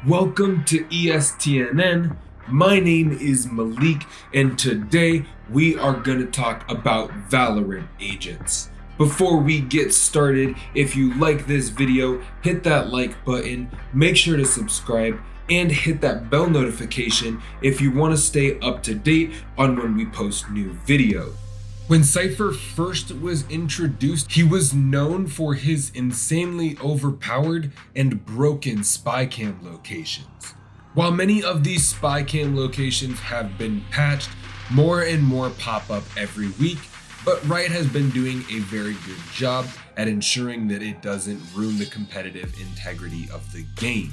Welcome to ESTNN. My name is Malik, and today we are going to talk about Valorant agents. Before we get started, if you like this video, hit that like button, make sure to subscribe, and hit that bell notification if you want to stay up to date on when we post new videos. When Cypher first was introduced, he was known for his insanely overpowered and broken spy cam locations. While many of these spy cam locations have been patched, more and more pop up every week, but Riot has been doing a very good job at ensuring that it doesn't ruin the competitive integrity of the game.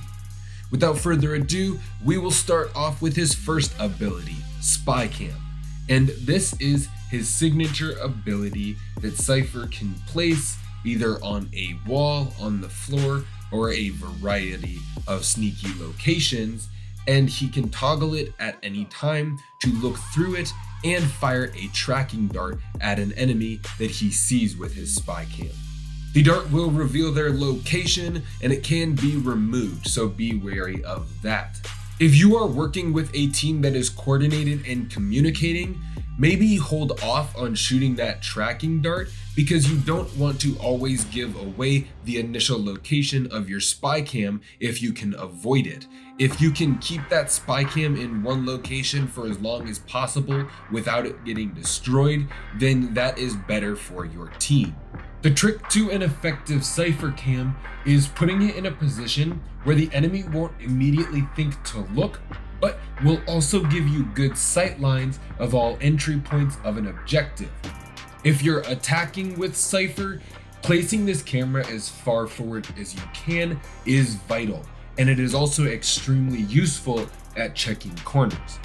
Without further ado, we will start off with his first ability, Spy Cam. And this is his signature ability that Cypher can place either on a wall, on the floor, or a variety of sneaky locations, and he can toggle it at any time to look through it and fire a tracking dart at an enemy that he sees with his spy cam. The dart will reveal their location and it can be removed, so be wary of that. If you are working with a team that is coordinated and communicating, maybe hold off on shooting that tracking dart because you don't want to always give away the initial location of your spy cam if you can avoid it. If you can keep that spy cam in one location for as long as possible without it getting destroyed, then that is better for your team. The trick to an effective Cypher cam is putting it in a position where the enemy won't immediately think to look, but will also give you good sight lines of all entry points of an objective. If you're attacking with Cypher, placing this camera as far forward as you can is vital, and it is also extremely useful at checking corners.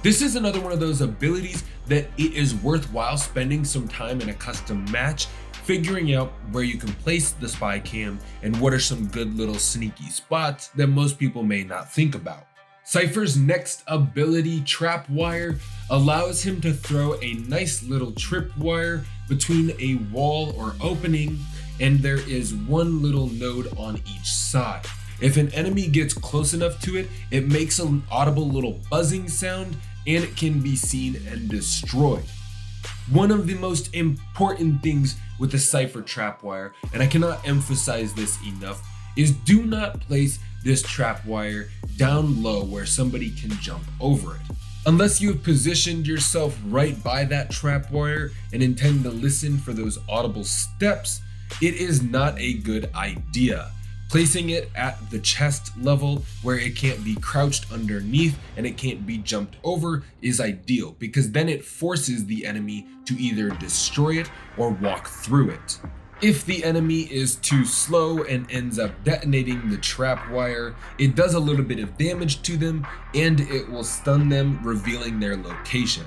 This is another one of those abilities that it is worthwhile spending some time in a custom match figuring out where you can place the spy cam and what are some good little sneaky spots that most people may not think about. Cypher's next ability, Trap Wire, allows him to throw a nice little tripwire between a wall or opening, and there is one little node on each side. If an enemy gets close enough to it, it makes an audible little buzzing sound and it can be seen and destroyed. One of the most important things with the Cypher Trapwire, and I cannot emphasize this enough, is do not place this trapwire down low where somebody can jump over it. Unless you have positioned yourself right by that trapwire and intend to listen for those audible steps, it is not a good idea. Placing it at the chest level where it can't be crouched underneath and it can't be jumped over is ideal because then it forces the enemy to either destroy it or walk through it. If the enemy is too slow and ends up detonating the trap wire, it does a little bit of damage to them and it will stun them, revealing their location.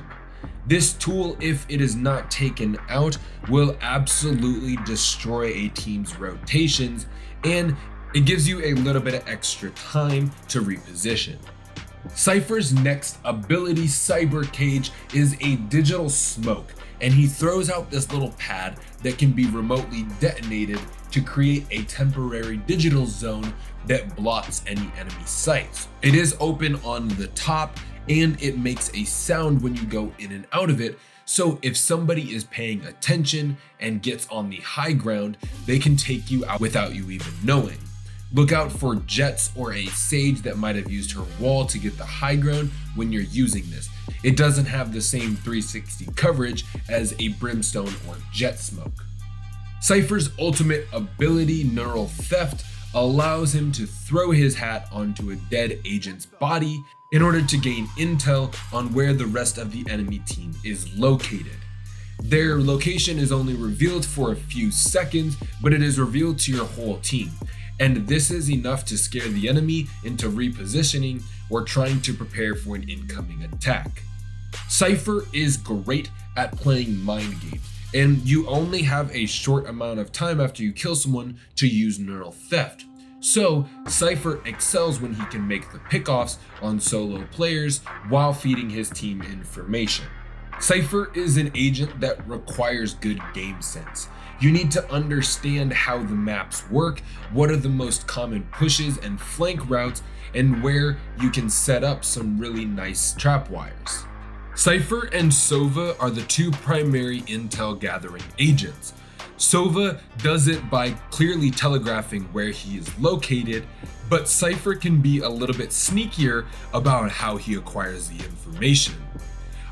This tool, if it is not taken out, will absolutely destroy a team's rotations, and it gives you a little bit of extra time to reposition. Cypher's next ability, Cyber Cage, is a digital smoke, and he throws out this little pad that can be remotely detonated to create a temporary digital zone that blocks any enemy sights. It is open on the top and it makes a sound when you go in and out of it, so if somebody is paying attention and gets on the high ground, they can take you out without you even knowing. Look out for Jets or a Sage that might have used her wall to get the high ground when you're using this. It doesn't have the same 360 coverage as a Brimstone or Jet Smoke. Cypher's ultimate ability, Neural Theft, allows him to throw his hat onto a dead agent's body in order to gain intel on where the rest of the enemy team is located. Their location is only revealed for a few seconds, but it is revealed to your whole team. And this is enough to scare the enemy into repositioning or trying to prepare for an incoming attack. Cypher is great at playing mind games, and you only have a short amount of time after you kill someone to use Neural Theft. So Cypher excels when he can make the pickoffs on solo players while feeding his team information. Cypher is an agent that requires good game sense. You need to understand how the maps work, what are the most common pushes and flank routes, and where you can set up some really nice trap wires. Cypher and Sova are the two primary intel gathering agents. Sova does it by clearly telegraphing where he is located, but Cypher can be a little bit sneakier about how he acquires the information.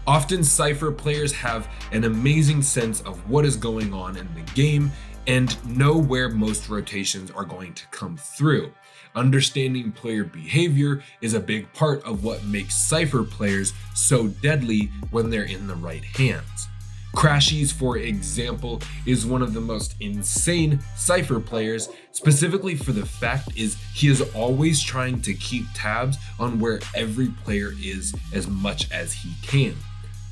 Often Cypher players have an amazing sense of what is going on in the game and know where most rotations are going to come through. Understanding player behavior is a big part of what makes Cypher players so deadly when they're in the right hands. Crashies, for example, is one of the most insane Cypher players, specifically for the fact is he is always trying to keep tabs on where every player is as much as he can.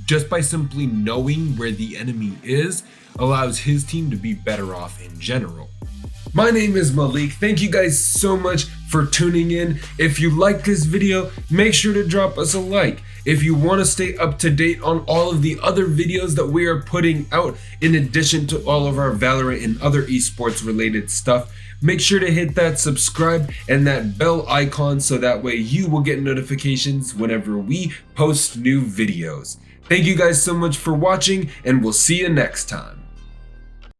Just by simply knowing where the enemy is allows his team to be better off in general. My name is Malik. Thank you guys so much for tuning in. If you like this video, make sure to drop us a like. If you want to stay up to date on all of the other videos that we are putting out, in addition to all of our Valorant and other esports related stuff, make sure to hit that subscribe and that bell icon so that way you will get notifications whenever we post new videos. Thank you guys so much for watching, and we'll see you next time.